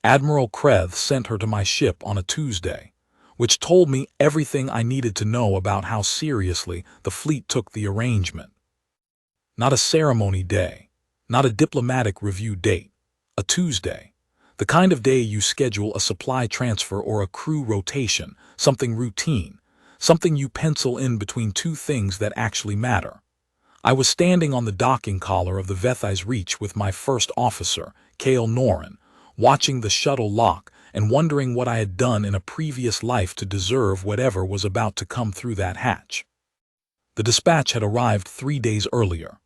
Admiral Kreth sent her to my ship on a Tuesday, which told me everything I needed to know about how seriously the fleet took the arrangement. Not a ceremony day, not a diplomatic review date, a Tuesday. The kind of day you schedule a supply transfer or a crew rotation, something routine, something you pencil in between two things that actually matter. I was standing on the docking collar of the Vethai's Reach with my first officer, Cale Norin, watching the shuttle lock and wondering what I had done in a previous life to deserve whatever was about to come through that hatch. The dispatch had arrived 3 days earlier.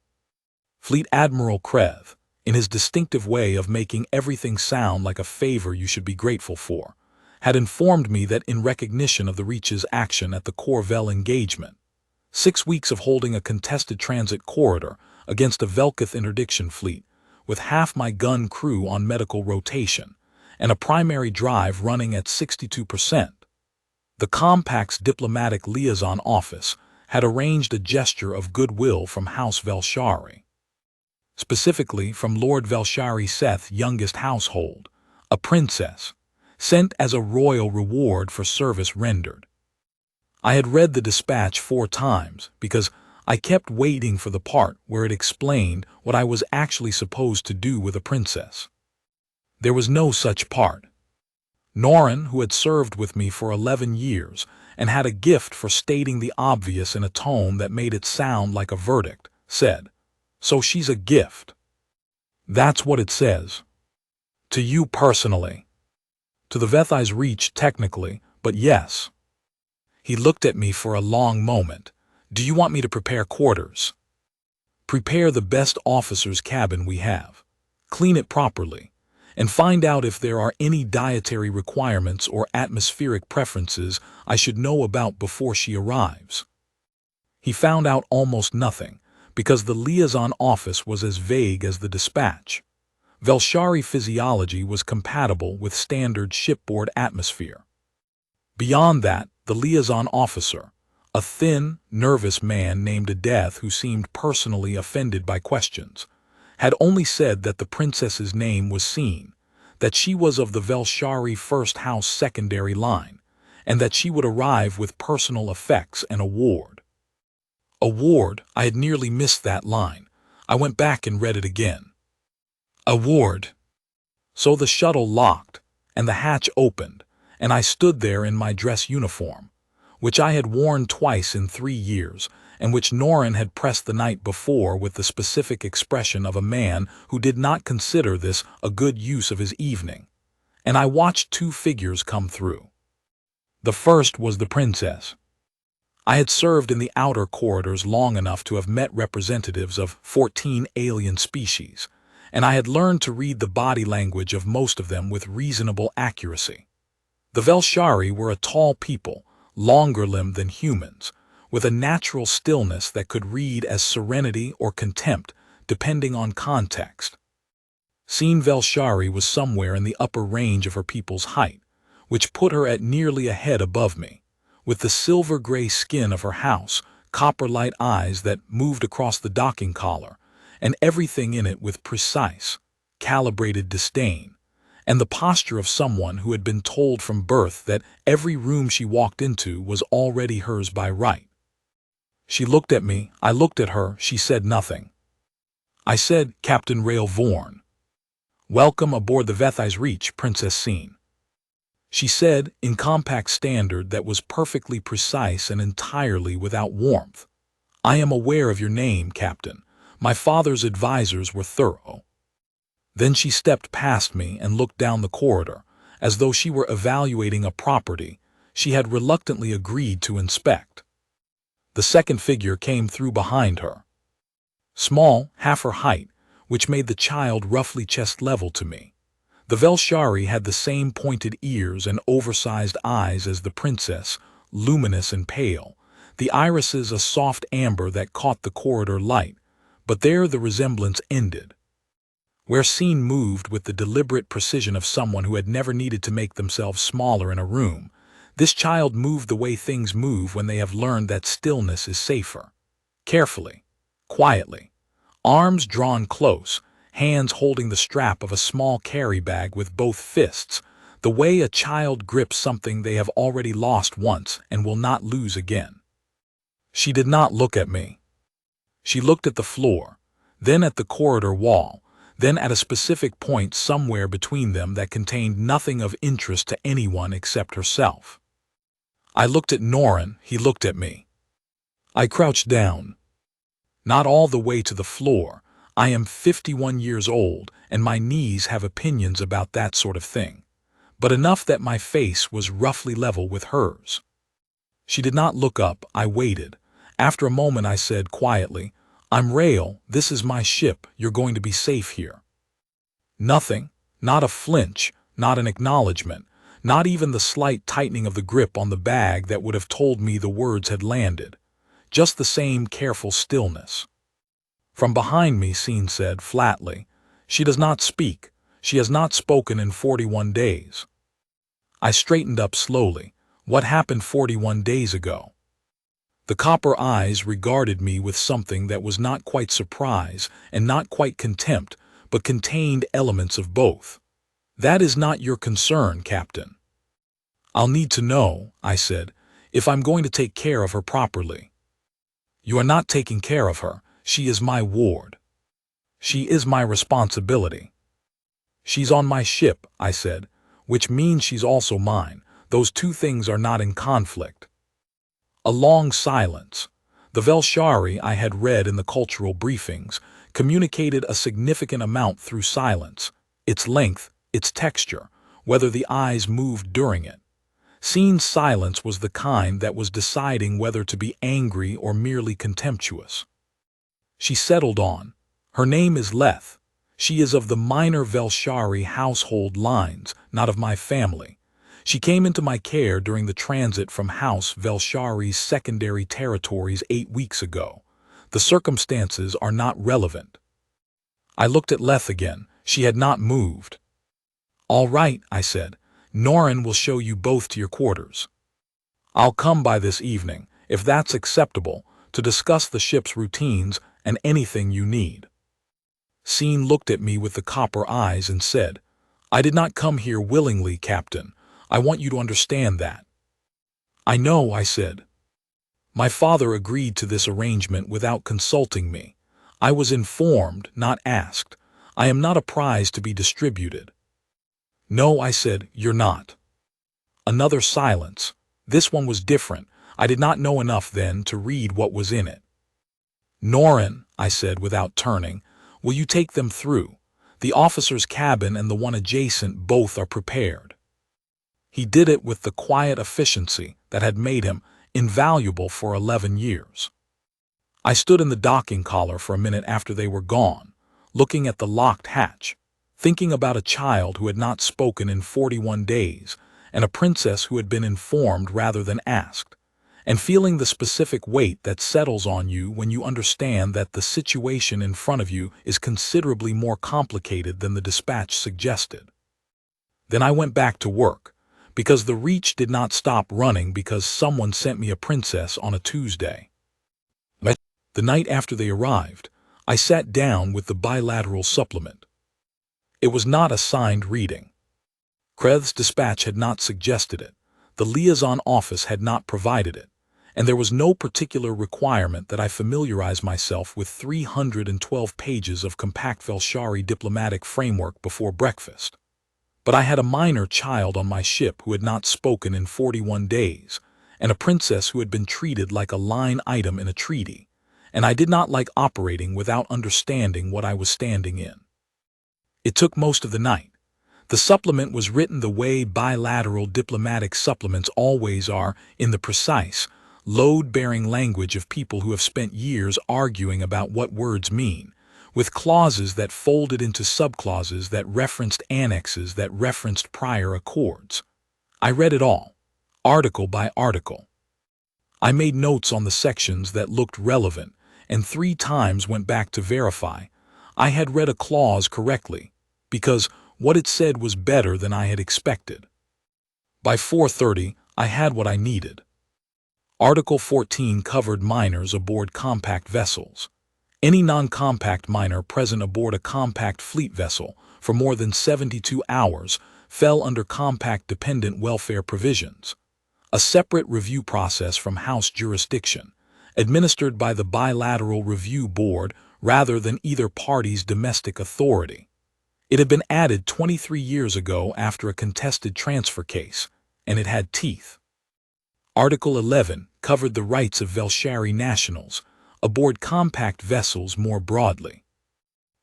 Fleet Admiral Kreth, in his distinctive way of making everything sound like a favor you should be grateful for, had informed me that in recognition of the Reach's action at the Corvell engagement, 6 weeks of holding a contested transit corridor against a Velkith interdiction fleet, with half my gun crew on medical rotation, and a primary drive running at 62%. The Compact's diplomatic liaison office had arranged a gesture of goodwill from House Velshari. Specifically from Lord Velshari Seth's youngest household, a princess, sent as a royal reward for service rendered. I had read the dispatch 4 times because I kept waiting for the part where it explained what I was actually supposed to do with a princess. There was no such part. Norin, who had served with me for 11 years and had a gift for stating the obvious in a tone that made it sound like a verdict, said, "So she's a gift." That's what it says. To you personally. To the Vethai's Reach technically, but yes. He looked at me for a long moment. Do you want me to prepare quarters? Prepare the best officer's cabin we have. Clean it properly. And find out if there are any dietary requirements or atmospheric preferences I should know about before she arrives. He found out almost nothing, because the liaison office was as vague as the dispatch. Velshari physiology was compatible with standard shipboard atmosphere. Beyond that, the liaison officer, a thin, nervous man named Adeth who seemed personally offended by questions, had only said that the princess's name was seen, that she was of the Velshari First House secondary line, and that she would arrive with personal effects and a ward. A ward, I had nearly missed that line. I went back and read it again. A ward. So the shuttle locked, and the hatch opened, and I stood there in my dress uniform, which I had worn twice in 3 years, and which Norin had pressed the night before with the specific expression of a man who did not consider this a good use of his evening. And I watched 2 figures come through. The first was the princess. I had served in the outer corridors long enough to have met representatives of 14 alien species, and I had learned to read the body language of most of them with reasonable accuracy. The Velshari were a tall people, longer-limbed than humans, with a natural stillness that could read as serenity or contempt, depending on context. Seen Velshari was somewhere in the upper range of her people's height, which put her at nearly a head above me, with the silver-gray skin of her house, copper-light eyes that moved across the docking collar, and everything in it with precise, calibrated disdain, and the posture of someone who had been told from birth that every room she walked into was already hers by right. She looked at me, I looked at her, she said nothing. I said, "Captain Rail Vorn. Welcome aboard the Vethai's Reach, Princess Scene." She said, in compact standard that was perfectly precise and entirely without warmth, "I am aware of your name, Captain. My father's advisors were thorough." Then she stepped past me and looked down the corridor, as though she were evaluating a property she had reluctantly agreed to inspect. The second figure came through behind her. Small, half her height, which made the child roughly chest-level to me. The Velshari had the same pointed ears and oversized eyes as the princess, luminous and pale, the irises a soft amber that caught the corridor light, but there the resemblance ended. Where Scene moved with the deliberate precision of someone who had never needed to make themselves smaller in a room, this child moved the way things move when they have learned that stillness is safer. Carefully, quietly, arms drawn close, hands holding the strap of a small carry bag with both fists, the way a child grips something they have already lost once and will not lose again. She did not look at me. She looked at the floor, then at the corridor wall, then at a specific point somewhere between them that contained nothing of interest to anyone except herself. I looked at Norin, he looked at me. I crouched down. Not all the way to the floor. I am 51 years old, and my knees have opinions about that sort of thing, but enough that my face was roughly level with hers. She did not look up. I waited. After a moment I said quietly, "I'm Rail, this is my ship, you're going to be safe here." Nothing, not a flinch, not an acknowledgement, not even the slight tightening of the grip on the bag that would have told me the words had landed. Just the same careful stillness. From behind me, Scene said flatly, "She does not speak. She has not spoken in 41 days. I straightened up slowly. What happened 41 days ago? The copper eyes regarded me with something that was not quite surprise and not quite contempt, but contained elements of both. That is not your concern, Captain. I'll need to know, I said, if I'm going to take care of her properly. You are not taking care of her. She is my ward. She is my responsibility. She's on my ship, I said, which means she's also mine. Those two things are not in conflict. A long silence. The Velshari I had read in the cultural briefings communicated a significant amount through silence, its length, its texture, whether the eyes moved during it. Scene's silence was the kind that was deciding whether to be angry or merely contemptuous. She settled on, "Her name is Leth. She is of the minor Velshari household lines, not of my family. She came into my care during the transit from House Velshari's secondary territories 8 weeks ago. The circumstances are not relevant." I looked at Leth again. She had not moved. "All right," I said. "Norin will show you both to your quarters. I'll come by this evening, if that's acceptable, to discuss the ship's routines and anything you need." Scene looked at me with the copper eyes and said, "I did not come here willingly, Captain. I want you to understand that." "I know," I said. "My father agreed to this arrangement without consulting me. I was informed, not asked. I am not a prize to be distributed." "No," I said, "you're not." Another silence. This one was different. I did not know enough then to read what was in it. "Norin," I said without turning, "will you take them through? The officer's cabin and the one adjacent both are prepared." He did it with the quiet efficiency that had made him invaluable for 11 years. I stood in the docking collar for a minute after they were gone, looking at the locked hatch, thinking about a child who had not spoken in 41 days, and a princess who had been informed rather than asked, and feeling the specific weight that settles on you when you understand that the situation in front of you is considerably more complicated than the dispatch suggested. Then I went back to work, because the Reach did not stop running because someone sent me a princess on a Tuesday. The night after they arrived, I sat down with the bilateral supplement. It was not a signed reading. Kreth's dispatch had not suggested it, the liaison office had not provided it, and there was no particular requirement that I familiarize myself with 312 pages of compact Velshari diplomatic framework before breakfast. But I had a minor child on my ship who had not spoken in 41 days, and a princess who had been treated like a line item in a treaty, and I did not like operating without understanding what I was standing in. It took most of the night. The supplement was written the way bilateral diplomatic supplements always are, in the precise, load-bearing language of people who have spent years arguing about what words mean, with clauses that folded into subclauses that referenced annexes that referenced prior accords. I read it all, article by article. I made notes on the sections that looked relevant, and 3 times went back to verify I had read a clause correctly, because what it said was better than I had expected. By 4:30, I had what I needed. Article 14 covered minors aboard compact vessels. Any non-compact miner present aboard a compact fleet vessel for more than 72 hours fell under compact-dependent welfare provisions, a separate review process from House jurisdiction, administered by the Bilateral Review Board rather than either party's domestic authority. It had been added 23 years ago after a contested transfer case, and it had teeth. Article 11 covered the rights of Velshari nationals aboard compact vessels more broadly.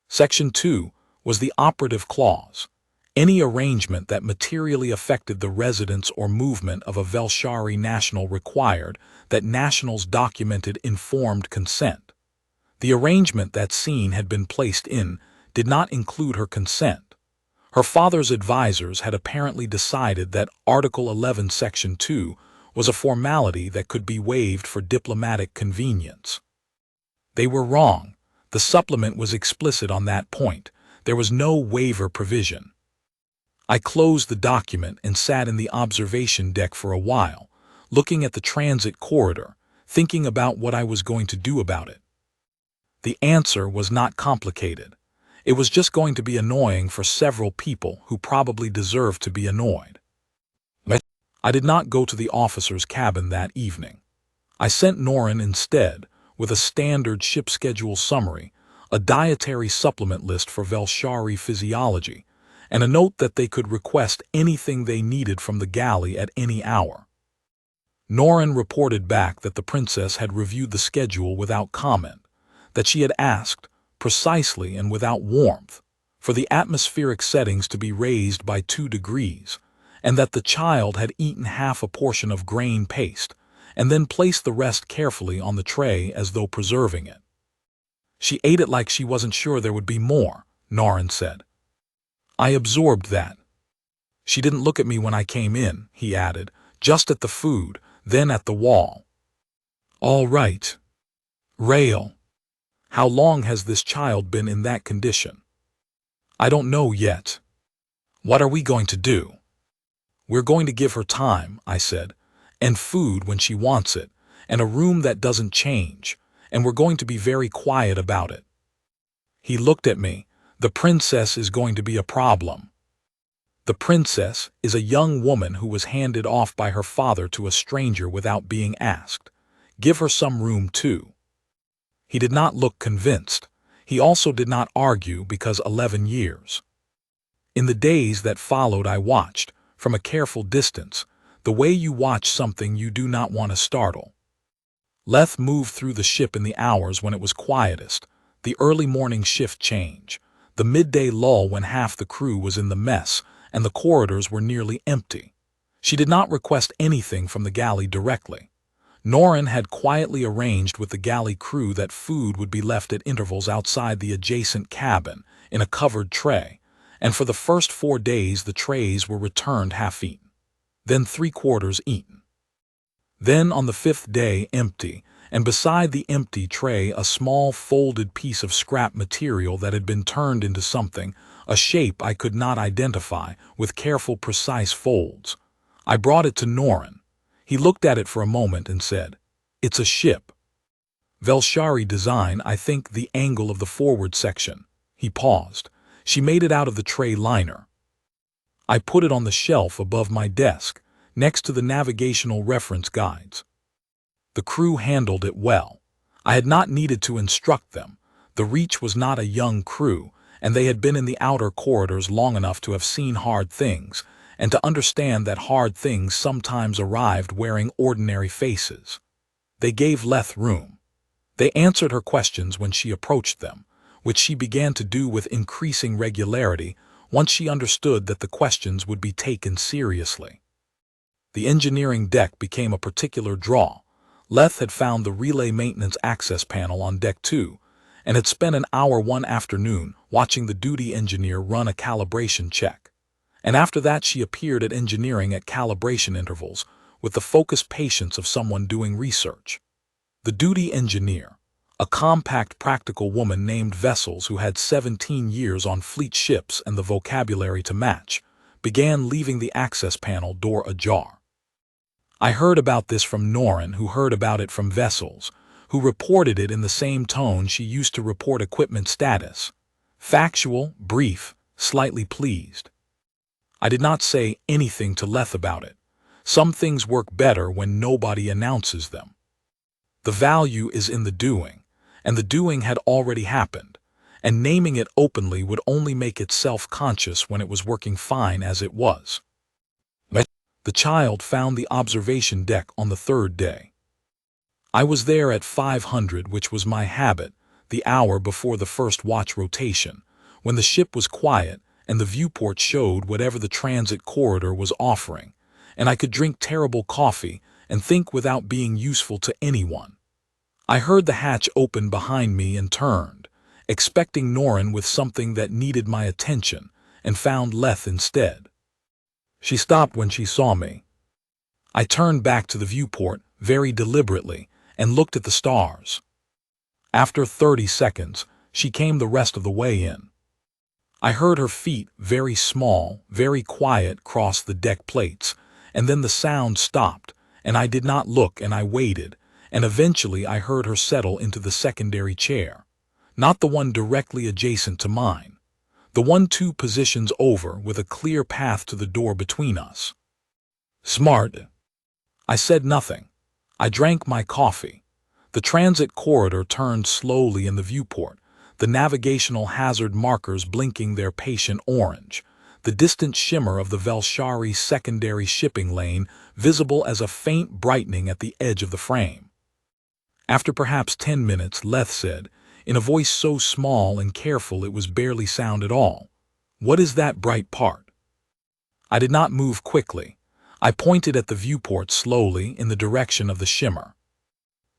Section 2 was the operative clause. Any arrangement that materially affected the residence or movement of a Velshari national required that nationals documented informed consent. The arrangement that Scene had been placed in did not include her consent. Her father's advisors had apparently decided that Article 11, Section 2 was a formality that could be waived for diplomatic convenience. They were wrong. The supplement was explicit on that point. There was no waiver provision. I closed the document and sat in the observation deck for a while, looking at the transit corridor, thinking about what I was going to do about it. The answer was not complicated. It was just going to be annoying for several people who probably deserved to be annoyed. I did not go to the officer's cabin that evening. I sent Norin instead, with a standard ship schedule summary, a dietary supplement list for Velshari physiology, and a note that they could request anything they needed from the galley at any hour. Norin reported back that the princess had reviewed the schedule without comment, that she had asked, precisely and without warmth, for the atmospheric settings to be raised by 2 degrees, and that the child had eaten half a portion of grain paste, and then placed the rest carefully on the tray as though preserving it. She ate it like she wasn't sure there would be more, Norin said. I absorbed that. She didn't look at me when I came in, he added, just at the food, then at the wall. All right. Rail. How long has this child been in that condition? I don't know yet. What are we going to do? We're going to give her time, I said, and food when she wants it, and a room that doesn't change, and we're going to be very quiet about it. He looked at me. The princess is going to be a problem. The princess is a young woman who was handed off by her father to a stranger without being asked. Give her some room too. He did not look convinced. He also did not argue because 11 years. In the days that followed I watched, from a careful distance, the way you watch something you do not want to startle. Leth moved through the ship in the hours when it was quietest, the early morning shift change, the midday lull when half the crew was in the mess and the corridors were nearly empty. She did not request anything from the galley directly. Norin had quietly arranged with the galley crew that food would be left at intervals outside the adjacent cabin in a covered tray, and for the first 4 days the trays were returned half-eaten, then 3/4 eaten. Then on the 5th day empty, and beside the empty tray a small folded piece of scrap material that had been turned into something, a shape I could not identify, with careful precise folds. I brought it to Norin. He looked at it for a moment and said, "It's a ship. Velshari design, I think the angle of the forward section." He paused. "She made it out of the tray liner." I put it on the shelf above my desk, next to the navigational reference guides. The crew handled it well. I had not needed to instruct them. The Reach was not a young crew, and they had been in the outer corridors long enough to have seen hard things, and to understand that hard things sometimes arrived wearing ordinary faces. They gave Leth room. They answered her questions when she approached them, which she began to do with increasing regularity once she understood that the questions would be taken seriously. The engineering deck became a particular draw. Leth had found the relay maintenance access panel on deck 2, and had spent an hour one afternoon watching the duty engineer run a calibration check. And after that she appeared at engineering at calibration intervals, with the focused patience of someone doing research. The duty engineer, a compact practical woman named Vessels who had 17 years on fleet ships and the vocabulary to match, began leaving the access panel door ajar. I heard about this from Norin, who heard about it from Vessels, who reported it in the same tone she used to report equipment status. Factual, brief, slightly pleased. I did not say anything to Leth about it. Some things work better when nobody announces them. The value is in the doing, and the doing had already happened, and naming it openly would only make it self-conscious when it was working fine as it was. The child found the observation deck on the third day. I was there at 500, which was my habit, the hour before the first watch rotation, when the ship was quiet and the viewport showed whatever the transit corridor was offering, and I could drink terrible coffee and think without being useful to anyone. I heard the hatch open behind me and turned, expecting Norrin with something that needed my attention, and found Leth instead. She stopped when she saw me. I turned back to the viewport very deliberately and looked at the stars. After 30 seconds, she came the rest of the way in. I heard her feet, very small, very quiet, cross the deck plates, and then the sound stopped, and I did not look, and I waited, and eventually I heard her settle into the secondary chair, not the one directly adjacent to mine, the one 2 positions over with a clear path to the door between us. Smart. I said nothing. I drank my coffee. The transit corridor turned slowly in the viewport, the navigational hazard markers blinking their patient orange, the distant shimmer of the Velshari secondary shipping lane visible as a faint brightening at the edge of the frame. After perhaps 10 minutes, Leth said, in a voice so small and careful it was barely sound at all, "What is that bright part?" I did not move quickly. I pointed at the viewport slowly in the direction of the shimmer.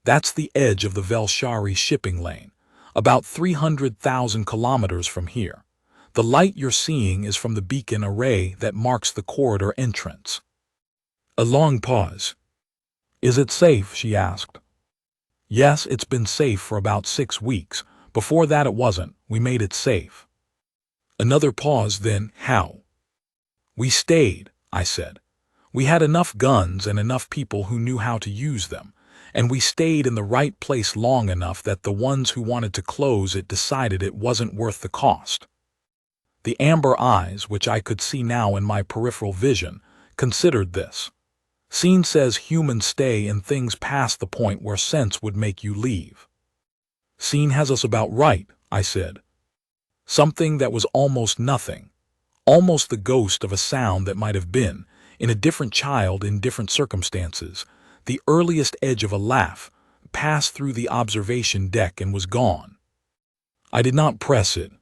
"That's the edge of the Velshari shipping lane, about 300,000 kilometers from here. The light you're seeing is from the beacon array that marks the corridor entrance." A long pause. "Is it safe?" she asked. "Yes, it's been safe for about 6 weeks. Before that it wasn't. We made it safe." Another pause, then, "How?" "We stayed," I said. "We had enough guns and enough people who knew how to use them, and we stayed in the right place long enough that the ones who wanted to close it decided it wasn't worth the cost." The amber eyes, which I could see now in my peripheral vision, considered this. Scene says humans stay in things past the point where sense would make you leave. Scene has us about right, I said. Something that was almost nothing, almost the ghost of a sound that might have been, in a different child in different circumstances, the earliest edge of a laugh, passed through the observation deck and was gone. I did not press it.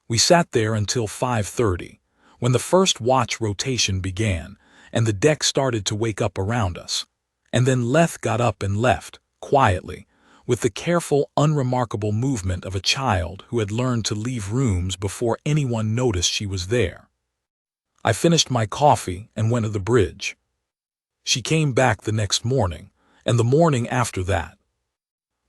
We sat there until 5:30, when the first watch rotation began, and the deck started to wake up around us. And then Leth got up and left, quietly, with the careful, unremarkable movement of a child who had learned to leave rooms before anyone noticed she was there. I finished my coffee and went to the bridge. She came back the next morning, and the morning after that.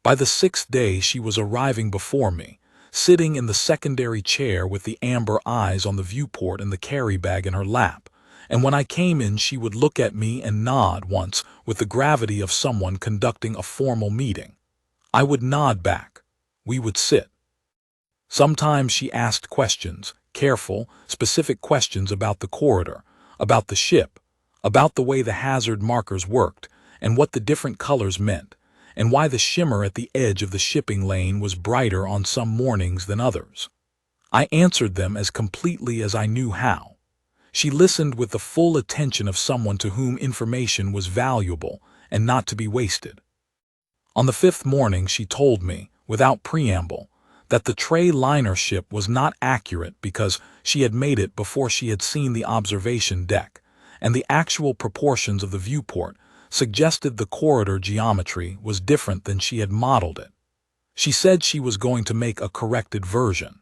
By the 6th day she was arriving before me, sitting in the secondary chair with the amber eyes on the viewport and the carry bag in her lap, and when I came in she would look at me and nod once with the gravity of someone conducting a formal meeting. I would nod back. We would sit. Sometimes she asked questions, careful, specific questions about the corridor, about the ship, about the way the hazard markers worked, and what the different colors meant, and why the shimmer at the edge of the shipping lane was brighter on some mornings than others. I answered them as completely as I knew how. She listened with the full attention of someone to whom information was valuable and not to be wasted. On the 5th morning she told me, without preamble, that the Trey liner ship was not accurate because she had made it before she had seen the observation deck, and the actual proportions of the viewport suggested the corridor geometry was different than she had modeled it. She said she was going to make a corrected version.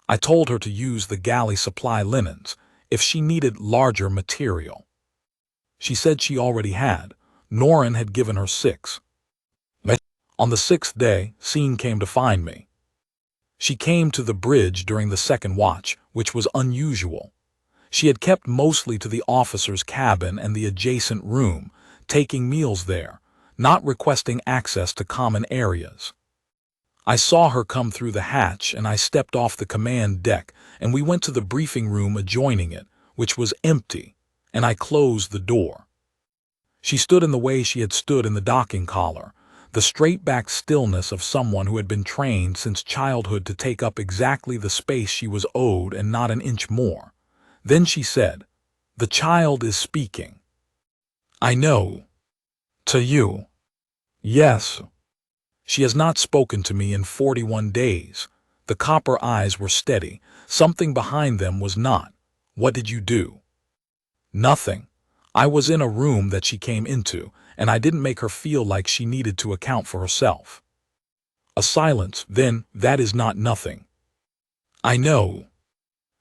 I told her to use the galley supply linens if she needed larger material. She said she already had. Norrin had given her 6. On the 6th day, Scene came to find me. She came to the bridge during the second watch, which was unusual. She had kept mostly to the officer's cabin and the adjacent room, taking meals there, not requesting access to common areas. I saw her come through the hatch and I stepped off the command deck and we went to the briefing room adjoining it, which was empty, and I closed the door. She stood in the way she had stood in the docking collar, the straight-back stillness of someone who had been trained since childhood to take up exactly the space she was owed and not an inch more. Then she said, "The child is speaking." "I know. To you." "Yes." "She has not spoken to me in 41 days. The copper eyes were steady. Something behind them was not. "What did you do?" "Nothing. I was in a room that she came into, and I didn't make her feel like she needed to account for herself." A silence. "Then, that is not nothing." "I know."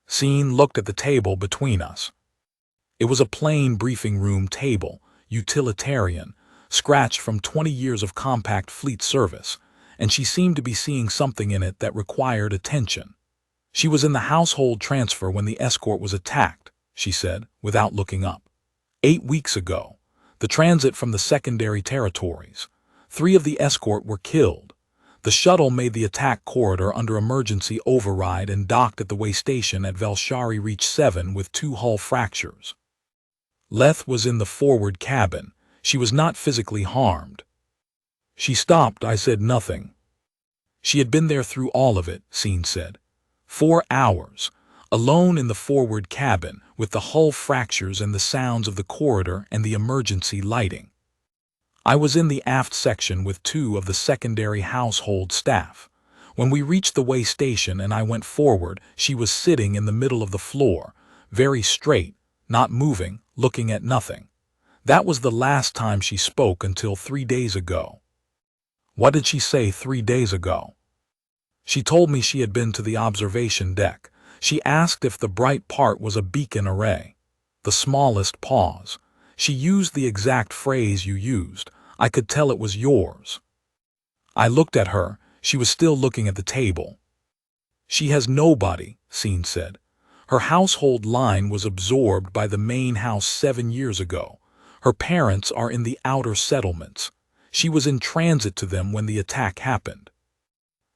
Scene looked at the table between us. It was a plain briefing room table, utilitarian, scratched from 20 years of compact fleet service, and she seemed to be seeing something in it that required attention. "She was in the household transfer when the escort was attacked," she said, without looking up. 8 weeks ago, the transit from the secondary territories. 3 of the escort were killed. The shuttle made the attack corridor under emergency override and docked at the way station at Velshari Reach 7 with 2 hull fractures. Leth was in the forward cabin. She was not physically harmed. She stopped. I said nothing. She had been there through all of it, Scene said. 4 hours. Alone in the forward cabin, with the hull fractures and the sounds of the corridor and the emergency lighting. I was in the aft section with 2 of the secondary household staff. When we reached the way station and I went forward, she was sitting in the middle of the floor, very straight, not moving, looking at nothing. That was the last time she spoke until 3 days ago. What did she say 3 days ago? She told me she had been to the observation deck. She asked if the bright part was a beacon array. The smallest pause. She used the exact phrase you used. I could tell it was yours. I looked at her. She was still looking at the table. She has nobody, Scene said. Her household line was absorbed by the main house 7 years ago. Her parents are in the outer settlements. She was in transit to them when the attack happened.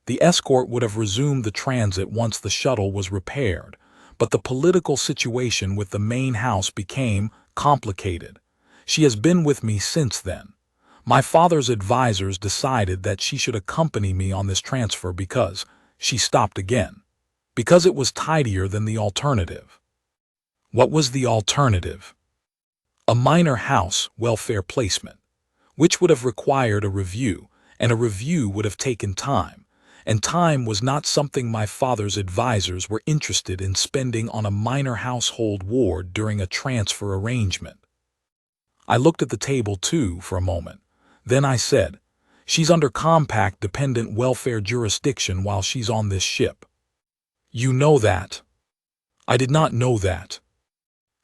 The escort would have resumed the transit once the shuttle was repaired, but the political situation with the main house became complicated. She has been with me since then. My father's advisors decided that she should accompany me on this transfer because, she stopped again, because it was tidier than the alternative. What was the alternative? A minor house welfare placement, which would have required a review, and a review would have taken time. And time was not something my father's advisors were interested in spending on a minor household ward during a transfer arrangement. I looked at the table too for a moment. Then I said, "She's under compact dependent welfare jurisdiction while she's on this ship." "You know that?" "I did not know that."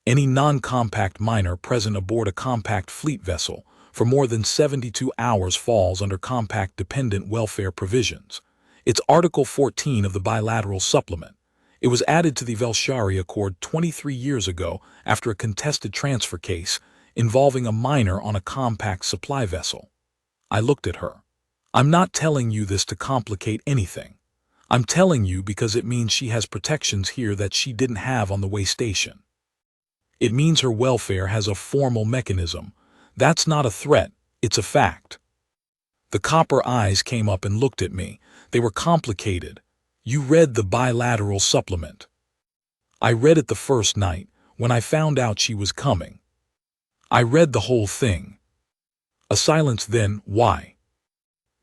Any non-compact minor present aboard a compact fleet vessel for more than 72 hours falls under compact dependent welfare provisions. It's Article 14 of the Bilateral Supplement. It was added to the Velshari Accord 23 years ago after a contested transfer case involving a minor on a compact supply vessel. I looked at her. "I'm not telling you this to complicate anything. I'm telling you because it means she has protections here that she didn't have on the way station. It means her welfare has a formal mechanism. That's not a threat, it's a fact." The copper eyes came up and looked at me. They were complicated. "You read the Bilateral Supplement." "I read it the first night, when I found out she was coming. I read the whole thing." A silence. "Then, why?"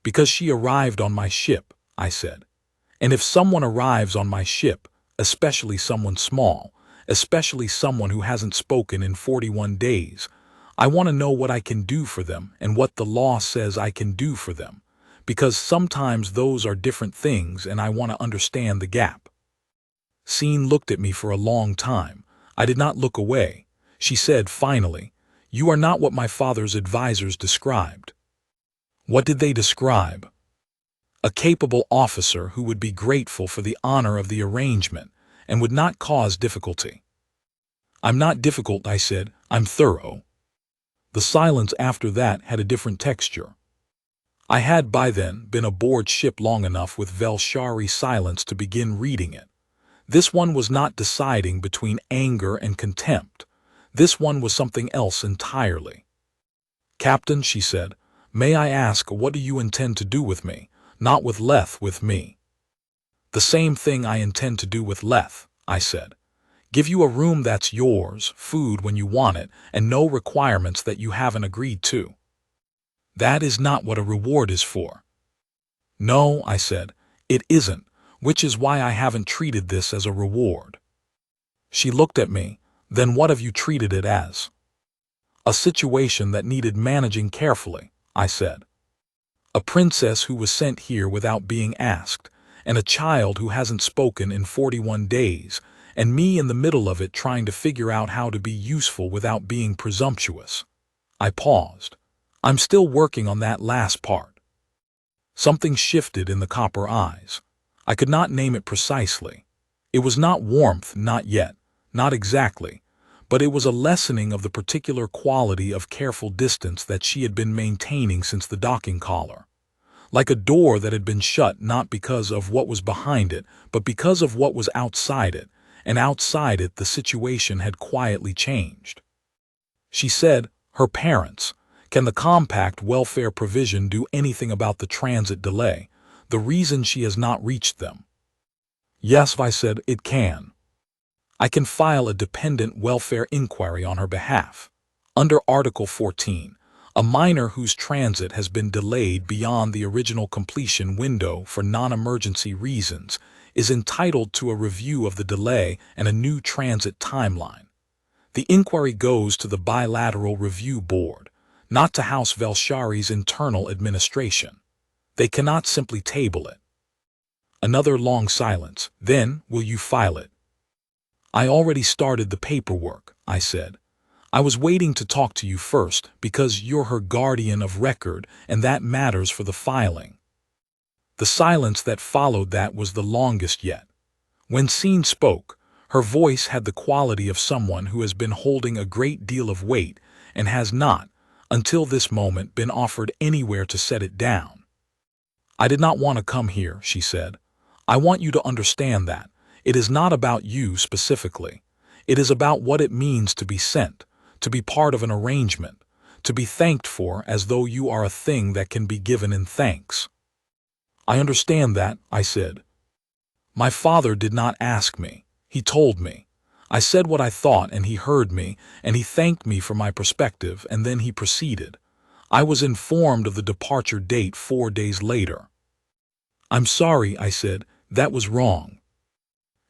"Because she arrived on my ship," I said. "And if someone arrives on my ship, especially someone small, especially someone who hasn't spoken in 41 days, I want to know what I can do for them and what the law says I can do for them, because sometimes those are different things and I want to understand the gap." Scene looked at me for a long time. I did not look away. She said finally, "You are not what my father's advisors described." "What did they describe?" "A capable officer who would be grateful for the honor of the arrangement and would not cause difficulty." "I'm not difficult," I said. "I'm thorough." The silence after that had a different texture. I had by then been aboard ship long enough with Velshari silence to begin reading it. This one was not deciding between anger and contempt. This one was something else entirely. "Captain," she said, "may I ask what do you intend to do with me? Not with Leth, with me." "The same thing I intend to do with Leth," I said. "Give you a room that's yours, food when you want it, and no requirements that you haven't agreed to." "That is not what a reward is for." "No," I said, "it isn't, which is why I haven't treated this as a reward." She looked at me. "Then what have you treated it as?" "A situation that needed managing carefully," I said. "A princess who was sent here without being asked, and a child who hasn't spoken in 41 days, and me in the middle of it trying to figure out how to be useful without being presumptuous." I paused. "I'm still working on that last part." Something shifted in the copper eyes. I could not name it precisely. It was not warmth, not yet, not exactly, but it was a lessening of the particular quality of careful distance that she had been maintaining since the docking collar. Like a door that had been shut not because of what was behind it, but because of what was outside it, and outside it the situation had quietly changed. She said, "Her parents. Can the compact welfare provision do anything about the transit delay, the reason she has not reached them?" "Yes," I said, "it can. I can file a dependent welfare inquiry on her behalf. Under Article 14, a minor whose transit has been delayed beyond the original completion window for non-emergency reasons is entitled to a review of the delay and a new transit timeline. The inquiry goes to the Bilateral Review Board, not to House Velshari's internal administration. They cannot simply table it." Another long silence. "Then, will you file it?" "I already started the paperwork," I said. "I was waiting to talk to you first because you're her guardian of record and that matters for the filing." The silence that followed that was the longest yet. When Scene spoke, her voice had the quality of someone who has been holding a great deal of weight and has not, until this moment, been offered anywhere to set it down. "I did not want to come here," she said. "I want you to understand that. It is not about you specifically. It is about what it means to be sent, to be part of an arrangement, to be thanked for as though you are a thing that can be given in thanks." "I understand that," I said. "My father did not ask me. He told me. I said what I thought and he heard me, and he thanked me for my perspective, and then he proceeded. I was informed of the departure date 4 days later." "I'm sorry," I said. "That was wrong."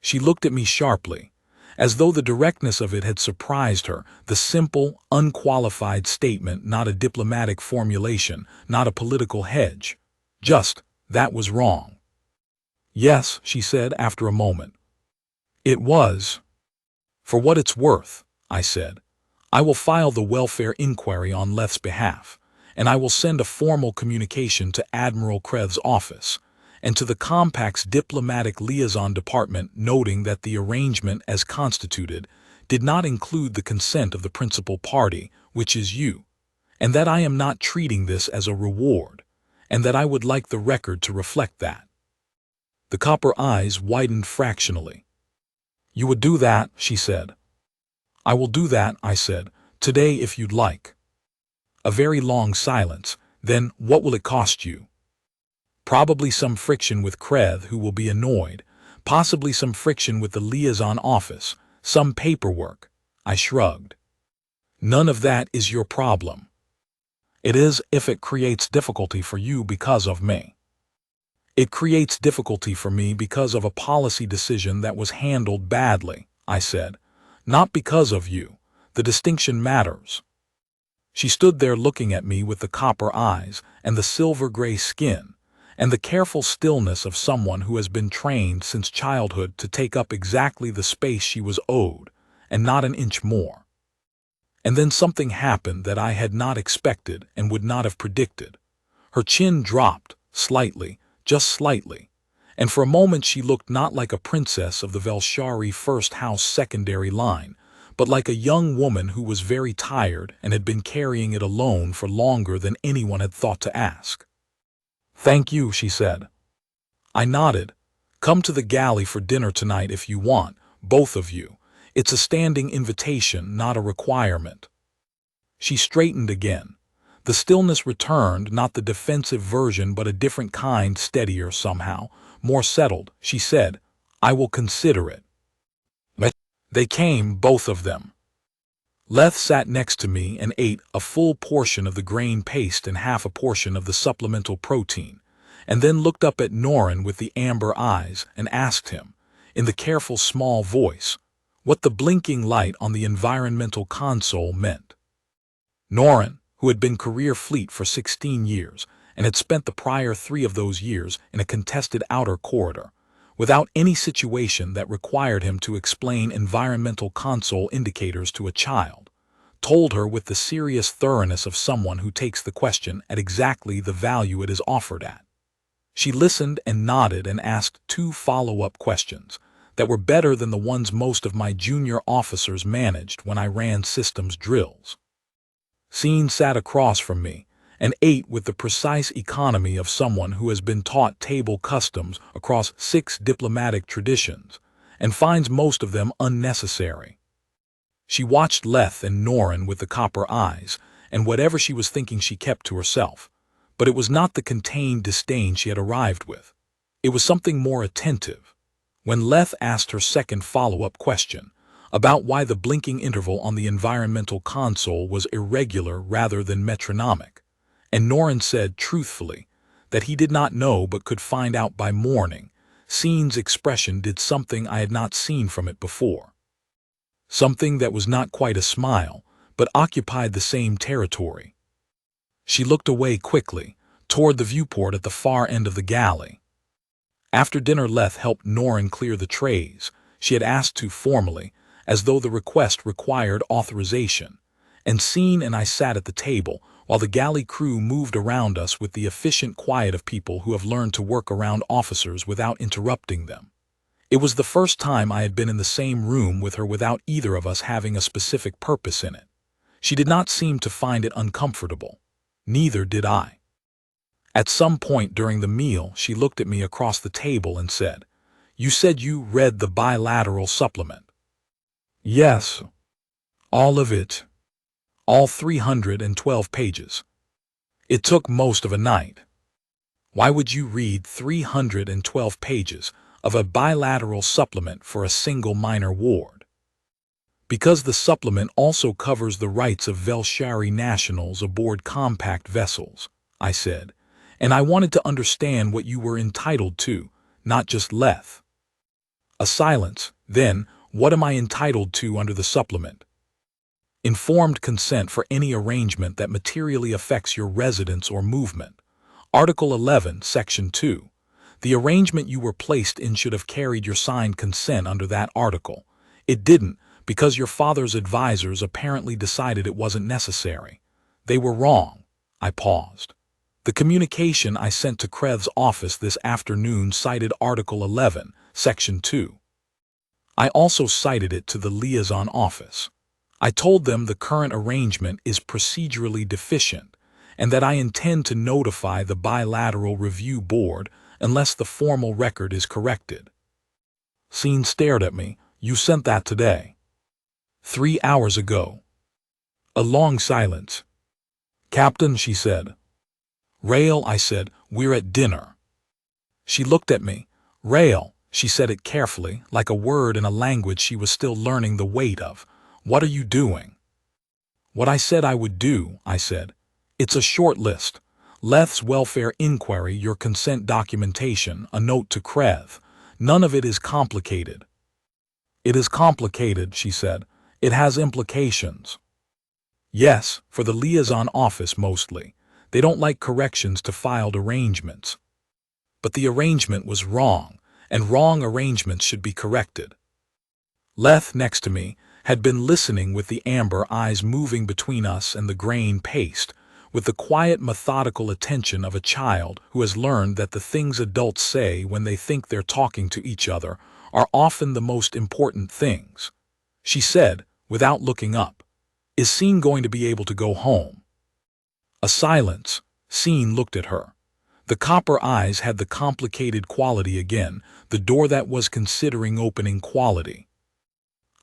She looked at me sharply, as though the directness of it had surprised her, the simple, unqualified statement, not a diplomatic formulation, not a political hedge. Just, "That was wrong." "Yes," she said after a moment. "It was." "For what it's worth," I said, "I will file the welfare inquiry on Leth's behalf, and I will send a formal communication to Admiral Kreth's office, and to the Compact's Diplomatic Liaison Department noting that the arrangement as constituted did not include the consent of the principal party, which is you, and that I am not treating this as a reward, and that I would like the record to reflect that." The copper eyes widened fractionally. "You would do that?" she said. "I will do that," I said, "today if you'd like." A very long silence. "Then what will it cost you?" "Probably some friction with Kreth, who will be annoyed, possibly some friction with the liaison office, some paperwork." I shrugged. "None of that is your problem." "It is if it creates difficulty for you because of me." "It creates difficulty for me because of a policy decision that was handled badly," I said. "Not because of you. The distinction matters." She stood there looking at me with the copper eyes and the silver-gray skin, and the careful stillness of someone who has been trained since childhood to take up exactly the space she was owed, and not an inch more. And then something happened that I had not expected and would not have predicted. Her chin dropped, slightly, just slightly, and for a moment she looked not like a princess of the Velshari First House secondary line, but like a young woman who was very tired and had been carrying it alone for longer than anyone had thought to ask. "Thank you," she said. I nodded. "Come to the galley for dinner tonight if you want, both of you. It's a standing invitation, not a requirement." She straightened again. The stillness returned, not the defensive version but a different kind, steadier somehow, more settled. She said, "I will consider it." They came, both of them. Leth sat next to me and ate a full portion of the grain paste and half a portion of the supplemental protein, and then looked up at Norin with the amber eyes and asked him, in the careful small voice, what the blinking light on the environmental console meant. Norin, who had been career fleet for 16 years and had spent the prior 3 of those years in a contested outer corridor, without any situation that required him to explain environmental console indicators to a child, told her with the serious thoroughness of someone who takes the question at exactly the value it is offered at. She listened and nodded and asked 2 follow-up questions that were better than the ones most of my junior officers managed when I ran systems drills. Scene sat across from me and ate with the precise economy of someone who has been taught table customs across 6 diplomatic traditions and finds most of them unnecessary. She watched Leth and Norin with the copper eyes, and whatever she was thinking she kept to herself, but it was not the contained disdain she had arrived with. It was something more attentive. When Leth asked her second follow-up question, about why the blinking interval on the environmental console was irregular rather than metronomic, and Norin said truthfully that he did not know but could find out by morning, Scene's expression did something I had not seen from it before. Something that was not quite a smile, but occupied the same territory. She looked away quickly, toward the viewport at the far end of the galley. After dinner, Leth helped Norin clear the trays she had asked to formally, as though the request required authorization, and Scene and I sat at the table while the galley crew moved around us with the efficient quiet of people who have learned to work around officers without interrupting them. It was the first time I had been in the same room with her without either of us having a specific purpose in it. She did not seem to find it uncomfortable. Neither did I. At some point during the meal, she looked at me across the table and said, "You said you read the bilateral supplement." "Yes. All of it. All 312 pages. It took most of a night." "Why would you read 312 pages of a bilateral supplement for a single minor ward?" "Because the supplement also covers the rights of Velshari nationals aboard compact vessels," I said, "and I wanted to understand what you were entitled to, not just Leth." A silence. Then, "What am I entitled to under the supplement?" "Informed consent for any arrangement that materially affects your residence or movement. Article 11, Section 2. The arrangement you were placed in should have carried your signed consent under that article. It didn't, because your father's advisors apparently decided it wasn't necessary. They were wrong." I paused. "The communication I sent to Krev's office this afternoon cited Article 11, Section 2. I also cited it to the liaison office. I told them the current arrangement is procedurally deficient and that I intend to notify the Bilateral Review Board unless the formal record is corrected." Scene stared at me. "You sent that today?" 3 hours ago." A long silence. "Captain," she said. "Rail," I said, "we're at dinner." She looked at me. "Rail," she said it carefully, like a word in a language she was still learning the weight of. "What are you doing?" "What I said I would do," I said. "It's a short list. Leth's welfare inquiry, your consent documentation, a note to Krev. None of it is complicated." "It is complicated," she said. "It has implications." "Yes, for the liaison office mostly. They don't like corrections to filed arrangements." "But the arrangement was wrong, and wrong arrangements should be corrected." Leth, next to me, had been listening with the amber eyes moving between us and the grain paste, with the quiet, methodical attention of a child who has learned that the things adults say when they think they're talking to each other are often the most important things. She said, without looking up. Is Scene going to be able to go home? A silence. Scene looked at her. The copper eyes had the complicated quality again, the door that was considering opening quality.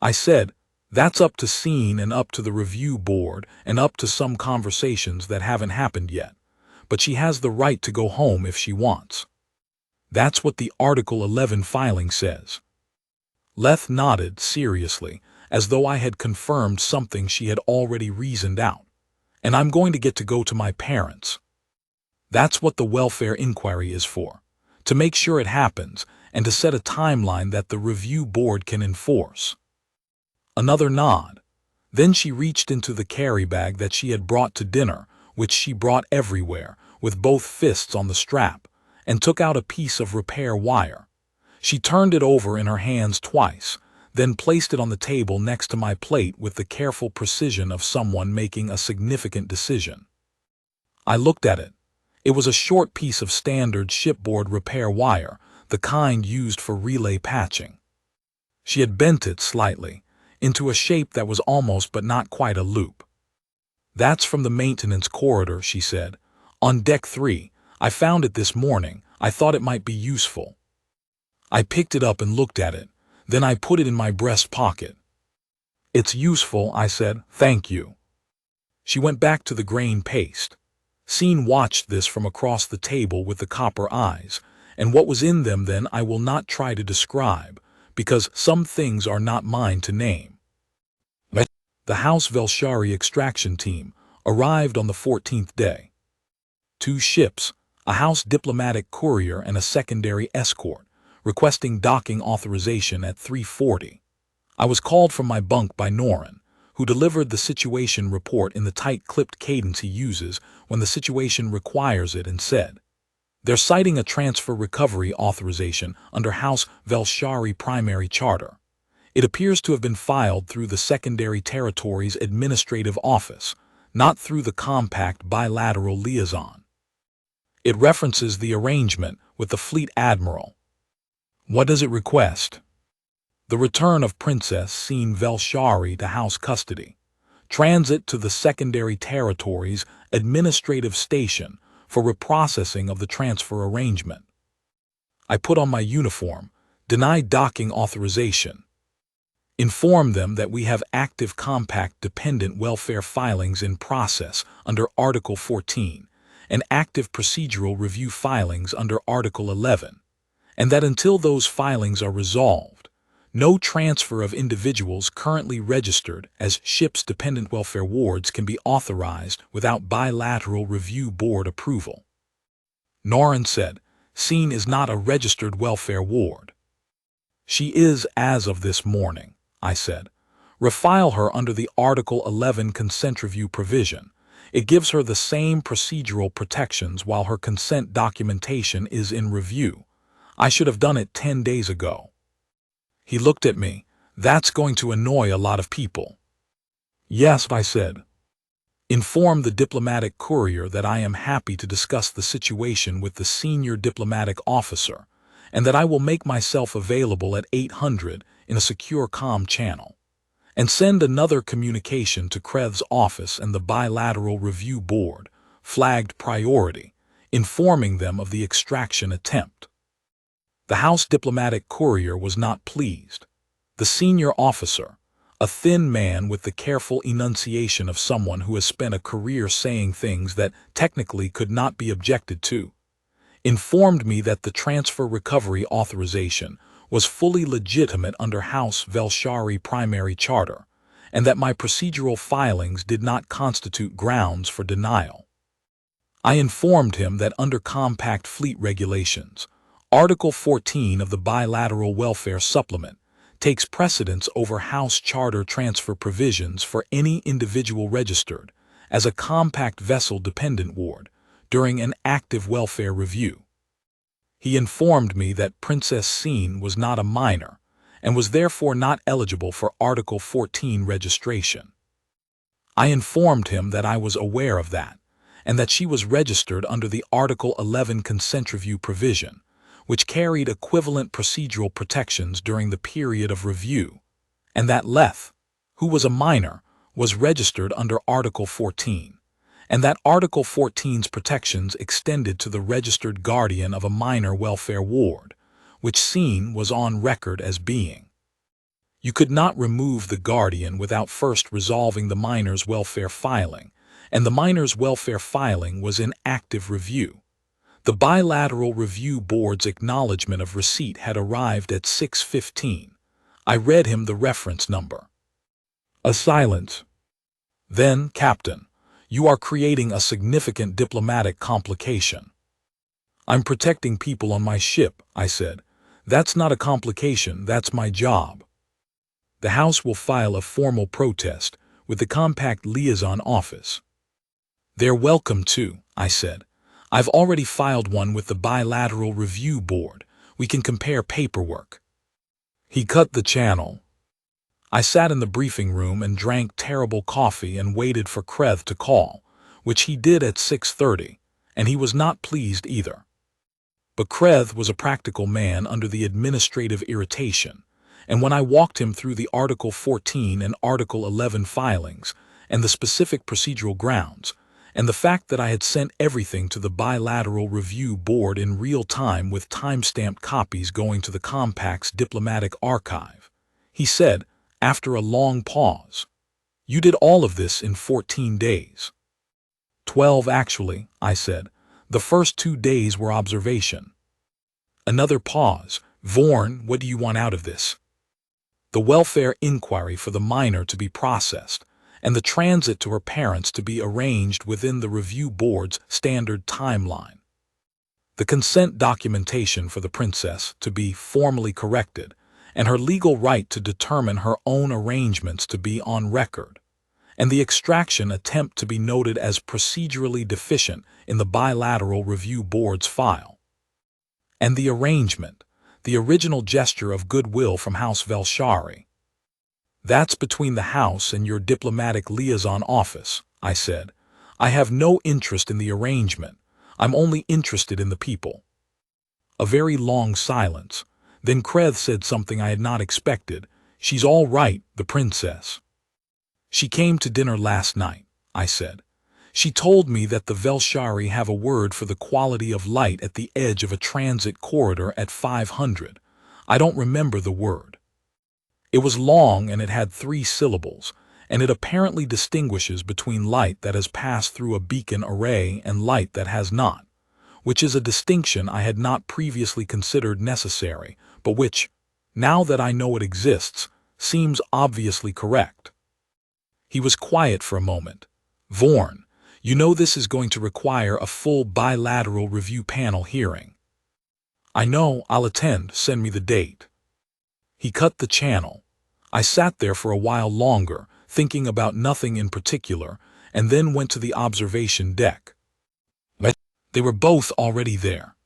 I said, that's up to Scene and up to the review board and up to some conversations that haven't happened yet. But she has the right to go home if she wants. That's what the Article 11 filing says. Leth nodded seriously, as though I had confirmed something she had already reasoned out. And I'm going to get to go to my parents. That's what the welfare inquiry is for, to make sure it happens and to set a timeline that the review board can enforce. Another nod. Then she reached into the carry bag that she had brought to dinner, which she brought everywhere, with both fists on the strap, and took out a piece of repair wire. She turned it over in her hands twice, then placed it on the table next to my plate with the careful precision of someone making a significant decision. I looked at it. It was a short piece of standard shipboard repair wire, the kind used for relay patching. She had bent it slightly, into a shape that was almost but not quite a loop. That's from the maintenance corridor, she said. On deck 3, I found it this morning. I thought it might be useful. I picked it up and looked at it. Then I put it in my breast pocket. It's useful, I said. Thank you. She went back to the grain paste. Scene watched this from across the table with the copper eyes, and what was in them then I will not try to describe, because some things are not mine to name. The House Velshari extraction team arrived on the 14th day. 2 ships, a House diplomatic courier and a secondary escort, requesting docking authorization at 3:40. I was called from my bunk by Norin, who delivered the situation report in the tight clipped cadence he uses when the situation requires it, and said, they're citing a transfer recovery authorization under House Velshari primary charter. It appears to have been filed through the Secondary Territories Administrative Office, not through the Compact Bilateral Liaison. It references the arrangement with the Fleet Admiral. What does it request? The return of Princess Scene Velshari to House custody, transit to the Secondary Territories Administrative Station for reprocessing of the transfer arrangement. I put on my uniform, denied docking authorization. Inform them that we have active compact-dependent welfare filings in process under Article 14 and active procedural review filings under Article 11, and that until those filings are resolved, no transfer of individuals currently registered as ships dependent welfare wards can be authorized without bilateral review board approval. Norin said, Scene is not a registered welfare ward. She is as of this morning, I said. Refile her under the Article 11 consent review provision. It gives her the same procedural protections while her consent documentation is in review. I should have done it 10 days ago. He looked at me. That's going to annoy a lot of people. Yes, I said. Inform the diplomatic courier that I am happy to discuss the situation with the senior diplomatic officer, and that I will make myself available at 800 in a secure comm channel, and send another communication to Krev's office and the Bilateral Review Board, flagged priority, informing them of the extraction attempt. The House diplomatic courier was not pleased. The senior officer, a thin man with the careful enunciation of someone who has spent a career saying things that technically could not be objected to, informed me that the transfer recovery authorization was fully legitimate under House Velshari primary charter, and that my procedural filings did not constitute grounds for denial. I informed him that under Compact Fleet Regulations, Article 14 of the Bilateral Welfare Supplement takes precedence over House Charter transfer provisions for any individual registered as a compact vessel dependent ward during an active welfare review. He informed me that Princess Scene was not a minor and was therefore not eligible for Article 14 registration. I informed him that I was aware of that, and that she was registered under the Article 11 consent review provision, which carried equivalent procedural protections during the period of review, and that Leth, who was a minor, was registered under Article 14, and that Article 14's protections extended to the registered guardian of a minor welfare ward, which Scene was on record as being. You could not remove the guardian without first resolving the minor's welfare filing, and the minor's welfare filing was in active review. The Bilateral Review Board's acknowledgement of receipt had arrived at 6:15. I read him the reference number. A silence. Then, Captain, you are creating a significant diplomatic complication. I'm protecting people on my ship, I said. That's not a complication, that's my job. The House will file a formal protest with the Compact Liaison Office. They're welcome to, I said. I've already filed one with the Bilateral Review Board. We can compare paperwork. He cut the channel. I sat in the briefing room and drank terrible coffee and waited for Kreth to call, which he did at 6:30, and he was not pleased either. But Kreth was a practical man under the administrative irritation, and when I walked him through the Article 14 and Article 11 filings and the specific procedural grounds, and the fact that I had sent everything to the Bilateral Review Board in real time with time-stamped copies going to the Compact's diplomatic archive, he said, after a long pause, "You did all of this in 14 days. 12 actually," I said. "The first 2 days were observation." Another pause. "Vorn, what do you want out of this?" "The welfare inquiry for the minor to be processed, and the transit to her parents to be arranged within the Review Board's standard timeline. The consent documentation for the princess to be formally corrected, and her legal right to determine her own arrangements to be on record, and the extraction attempt to be noted as procedurally deficient in the Bilateral Review Board's file. And the arrangement, the original gesture of goodwill from House Velshari. That's between the House and your diplomatic liaison office," I said. "I have no interest in the arrangement. I'm only interested in the people." A very long silence. Then Kreth said something I had not expected. "She's all right, the princess. She came to dinner last night," I said. "She told me that the Velshari have a word for the quality of light at the edge of a transit corridor at 500. I don't remember the word. It was long and it had 3 syllables, and it apparently distinguishes between light that has passed through a beacon array and light that has not, which is a distinction I had not previously considered necessary, but which, now that I know it exists, seems obviously correct." He was quiet for a moment. "Vorn, you know this is going to require a full bilateral review panel hearing." "I know, I'll attend, send me the date." He cut the channel. I sat there for a while longer, thinking about nothing in particular, and then went to the observation deck. They were both already there.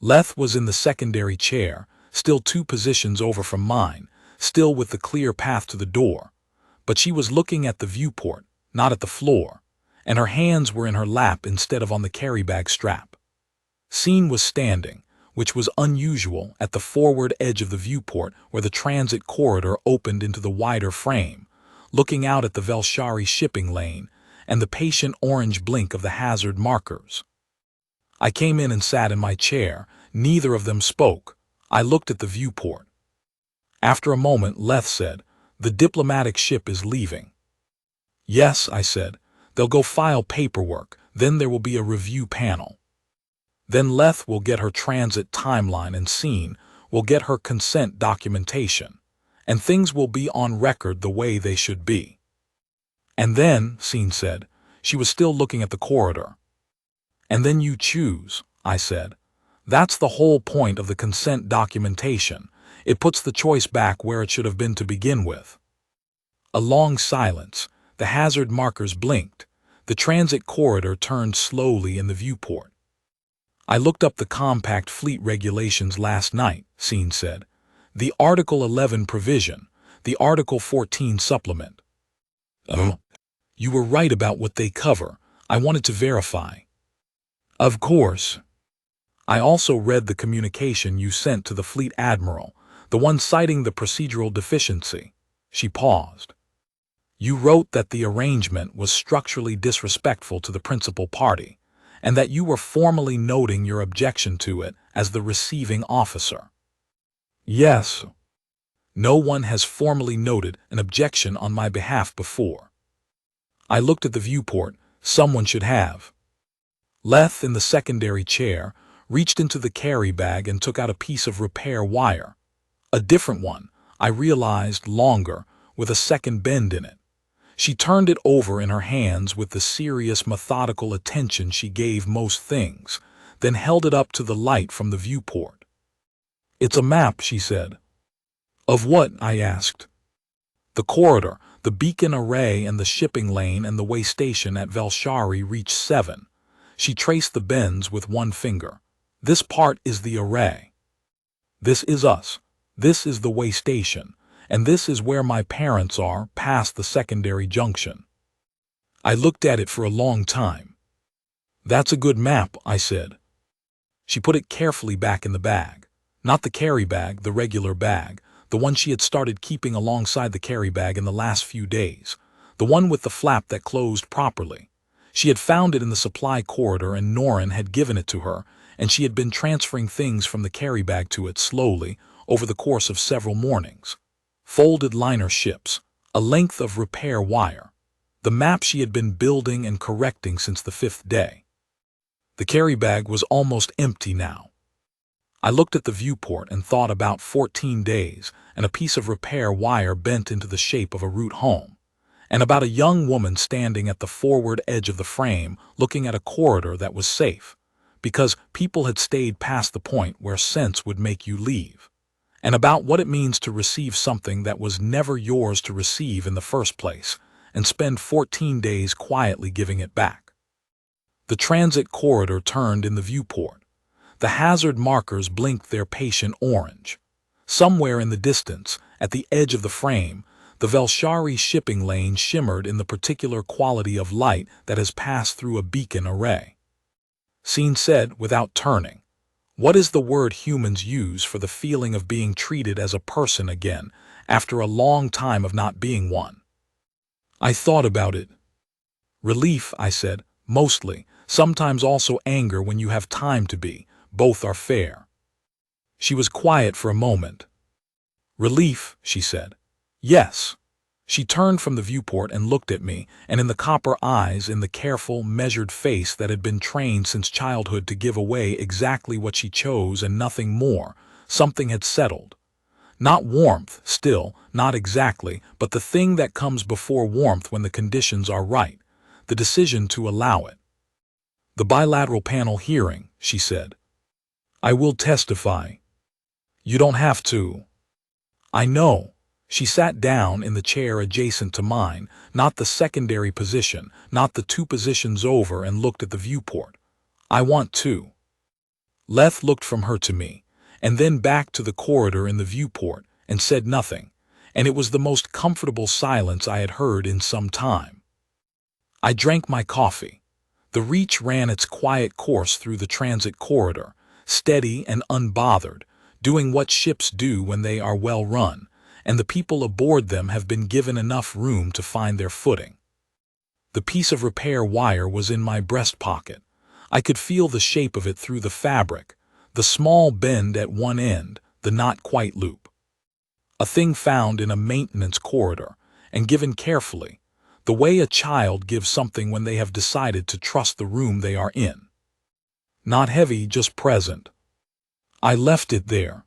Leth was in the secondary chair, still 2 positions over from mine, still with the clear path to the door, but she was looking at the viewport, not at the floor, and her hands were in her lap instead of on the carry-bag strap. Scene was standing, which was unusual, at the forward edge of the viewport where the transit corridor opened into the wider frame, looking out at the Velshari shipping lane and the patient orange blink of the hazard markers. I came in and sat in my chair. Neither of them spoke. I looked at the viewport. After a moment, Leth said, "The diplomatic ship is leaving." "Yes," I said. "They'll go file paperwork, then there will be a review panel. Then Leth will get her transit timeline and Scene will get her consent documentation, and things will be on record the way they should be." "And then," Scene said, she was still looking at the corridor. "And then you choose," I said. "That's the whole point of the consent documentation. It puts the choice back where it should have been to begin with." A long silence. The hazard markers blinked. The transit corridor turned slowly in the viewport. "I looked up the Compact Fleet regulations last night," Scene said. "The Article 11 provision, the Article 14 supplement." "Oh, you were right about what they cover. I wanted to verify." "Of course. I also read the communication you sent to the Fleet Admiral, the one citing the procedural deficiency." She paused. You wrote that the arrangement was structurally disrespectful to the principal party, and that you were formally noting your objection to it as the receiving officer. Yes. No one has formally noted an objection on my behalf before. I looked at the viewport. Someone should have. Leth, in the secondary chair, reached into the carry bag and took out a piece of repair wire. A different one, I realized, longer, with a second bend in it. She turned it over in her hands with the serious, methodical attention she gave most things, then held it up to the light from the viewport. "It's a map," she said. "Of what?" I asked. "The corridor, the beacon array and the shipping lane and the way station at Velshari reach 7. She traced the bends with one finger. "This part is the array. This is us. This is the way station. And this is where my parents are, past the secondary junction." I looked at it for a long time. "That's a good map," I said. She put it carefully back in the bag. Not the carry bag, the regular bag, the one she had started keeping alongside the carry bag in the last few days, the one with the flap that closed properly. She had found it in the supply corridor and Norin had given it to her, and she had been transferring things from the carry bag to it slowly over the course of several mornings. Folded liner ships, a length of repair wire, the map she had been building and correcting since the 5th day. The carry bag was almost empty now. I looked at the viewport and thought about 14 days and a piece of repair wire bent into the shape of a route home, and about a young woman standing at the forward edge of the frame looking at a corridor that was safe, because people had stayed past the point where sense would make you leave, and about what it means to receive something that was never yours to receive in the first place, and spend 14 days quietly giving it back. The transit corridor turned in the viewport. The hazard markers blinked their patient orange. Somewhere in the distance, at the edge of the frame, the Velshari shipping lane shimmered in the particular quality of light that has passed through a beacon array. Scene said, without turning, "What is the word humans use for the feeling of being treated as a person again after a long time of not being one?" I thought about it. "Relief," I said, "mostly. Sometimes also anger when you have time to be. Both are fair." She was quiet for a moment. "Relief," she said. "Yes." She turned from the viewport and looked at me, and in the copper eyes, in the careful, measured face that had been trained since childhood to give away exactly what she chose and nothing more, something had settled. Not warmth, still, not exactly, but the thing that comes before warmth when the conditions are right, the decision to allow it. "The bilateral panel hearing," she said. "I will testify." "You don't have to." "I know." She sat down in the chair adjacent to mine, not the secondary position, not the 2 positions over, and looked at the viewport. "I want to." Leth looked from her to me, and then back to the corridor in the viewport, and said nothing, and it was the most comfortable silence I had heard in some time. I drank my coffee. The Reach ran its quiet course through the transit corridor, steady and unbothered, doing what ships do when they are well run, and the people aboard them have been given enough room to find their footing. The piece of repair wire was in my breast pocket. I could feel the shape of it through the fabric, the small bend at one end, the not-quite loop. A thing found in a maintenance corridor, and given carefully, the way a child gives something when they have decided to trust the room they are in. Not heavy, just present. I left it there.